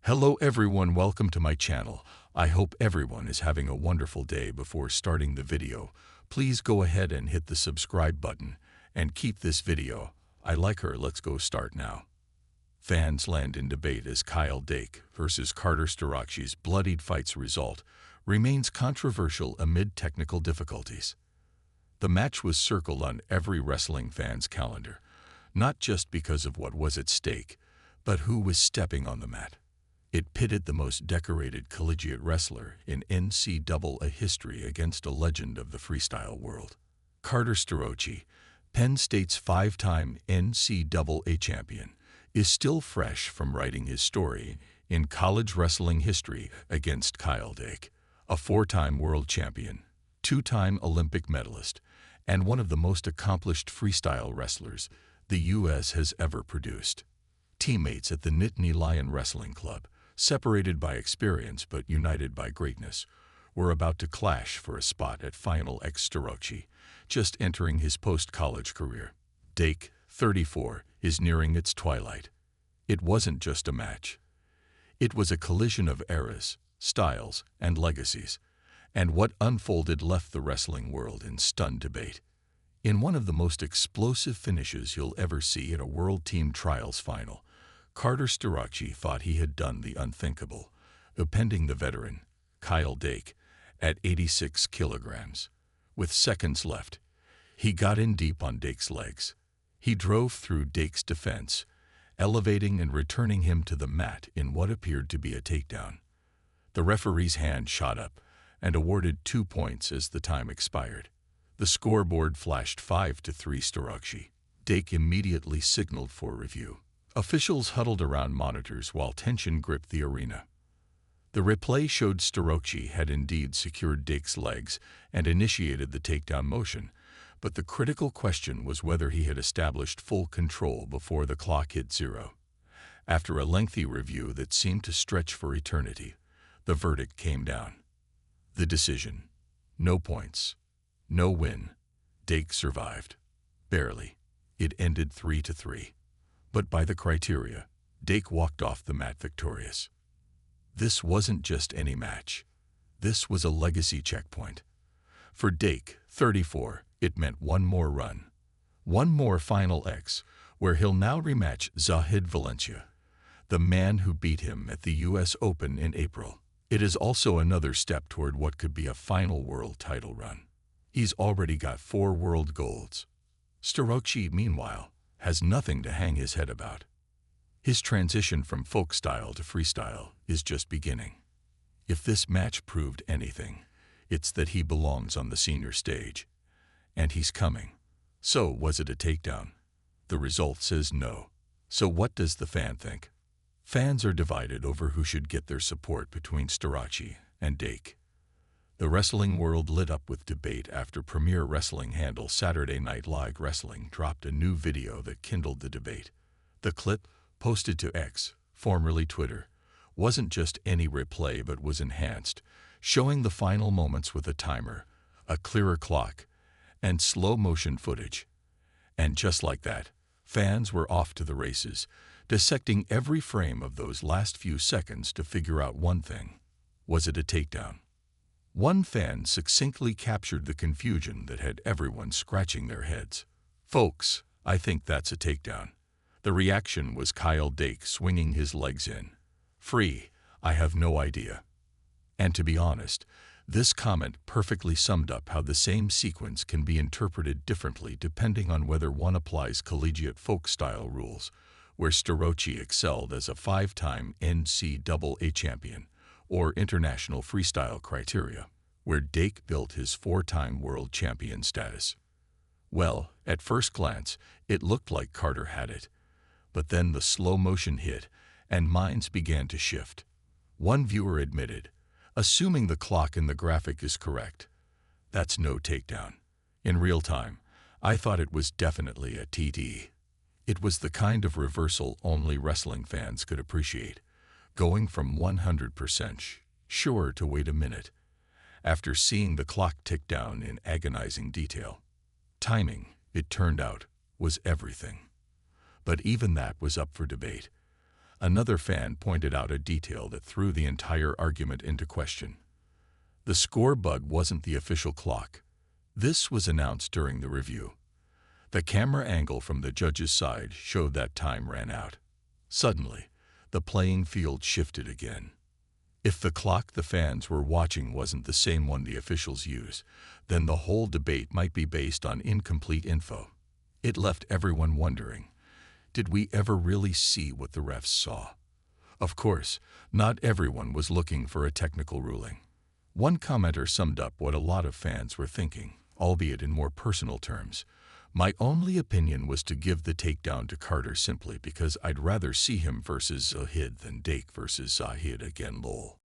Hello everyone, welcome to my channel. I hope everyone is having a wonderful day. Before starting the video, please go ahead and hit the subscribe button and keep this video. I like her. Let's go start now. Fans land in debate as Kyle Dake versus Carter Starocci's Bloodied fight's result remains controversial amid technical difficulties. The match was circled on every wrestling fan's calendar, not just because of what was at stake, but who was stepping on the mat. It pitted the most decorated collegiate wrestler in NCAA history against a legend of the freestyle world. Carter Starocci, Penn State's five-time NCAA champion, is still fresh from writing his story in college wrestling history against Kyle Dake, a four-time world champion, two-time Olympic medalist, and one of the most accomplished freestyle wrestlers the U.S. has ever produced. Teammates at the Nittany Lion Wrestling Club, separated by experience but united by greatness, were about to clash for a spot at Final X. Starocci, just entering his post-college career. Dake, 34, is nearing its twilight. It wasn't just a match. It was a collision of eras, styles, and legacies, and what unfolded left the wrestling world in stunned debate. In one of the most explosive finishes you'll ever see at a World Team Trials final, Carter Starocci thought he had done the unthinkable, upending the veteran, Kyle Dake, at 86 kilograms. With seconds left, he got in deep on Dake's legs. He drove through Dake's defense, elevating and returning him to the mat in what appeared to be a takedown. The referee's hand shot up and awarded 2 points as the time expired. The scoreboard flashed 5-3 Starocci. Dake immediately signaled for review. Officials huddled around monitors while tension gripped the arena. The replay showed Starocci had indeed secured Dake's legs and initiated the takedown motion, but the critical question was whether he had established full control before the clock hit zero. After a lengthy review that seemed to stretch for eternity, the verdict came down. The decision: no points, no win. Dake survived. Barely. It ended 3-3. But by the criteria, Dake walked off the mat victorious. This wasn't just any match. This was a legacy checkpoint. For Dake, 34, it meant one more run. One more Final X, where he'll now rematch Zahid Valencia, the man who beat him at the U.S. Open in April. It is also another step toward what could be a final world title run. He's already got 4 world golds. Starocci, meanwhile, has nothing to hang his head about. His transition from folk style to freestyle is just beginning. If this match proved anything, it's that he belongs on the senior stage. And he's coming. So, was it a takedown? The result says no. So what does the fan think? Fans are divided over who should get their support between Starocci and Dake. The wrestling world lit up with debate after premier wrestling handle Saturday Night Live Wrestling dropped a new video that kindled the debate. The clip, posted to X, formerly Twitter, wasn't just any replay but was enhanced, showing the final moments with a timer, a clearer clock, and slow-motion footage. And just like that, fans were off to the races, dissecting every frame of those last few seconds to figure out one thing: was it a takedown? One fan succinctly captured the confusion that had everyone scratching their heads. "Folks, I think that's a takedown." The reaction was Kyle Dake swinging his legs in. "Free, I have no idea." And to be honest, this comment perfectly summed up how the same sequence can be interpreted differently depending on whether one applies collegiate folk-style rules, where Starocci excelled as a 5-time NCAA champion, or international freestyle criteria, where Dake built his 4-time world champion status. Well, at first glance, it looked like Carter had it. But then the slow motion hit, and minds began to shift. One viewer admitted, "Assuming the clock in the graphic is correct, that's no takedown. In real time, I thought it was definitely a TD." It was the kind of reversal only wrestling fans could appreciate, going from 100% sure to wait a minute, after seeing the clock tick down in agonizing detail. Timing, it turned out, was everything. But even that was up for debate. Another fan pointed out a detail that threw the entire argument into question. The score bug wasn't the official clock. This was announced during the review. The camera angle from the judge's side showed that time ran out. Suddenly, the playing field shifted again. If the clock the fans were watching wasn't the same one the officials use, then the whole debate might be based on incomplete info. It left everyone wondering, did we ever really see what the refs saw? Of course, not everyone was looking for a technical ruling. One commenter summed up what a lot of fans were thinking, albeit in more personal terms. My only opinion was to give the takedown to Carter simply because I'd rather see him versus Zahid than Dake versus Zahid again, lol.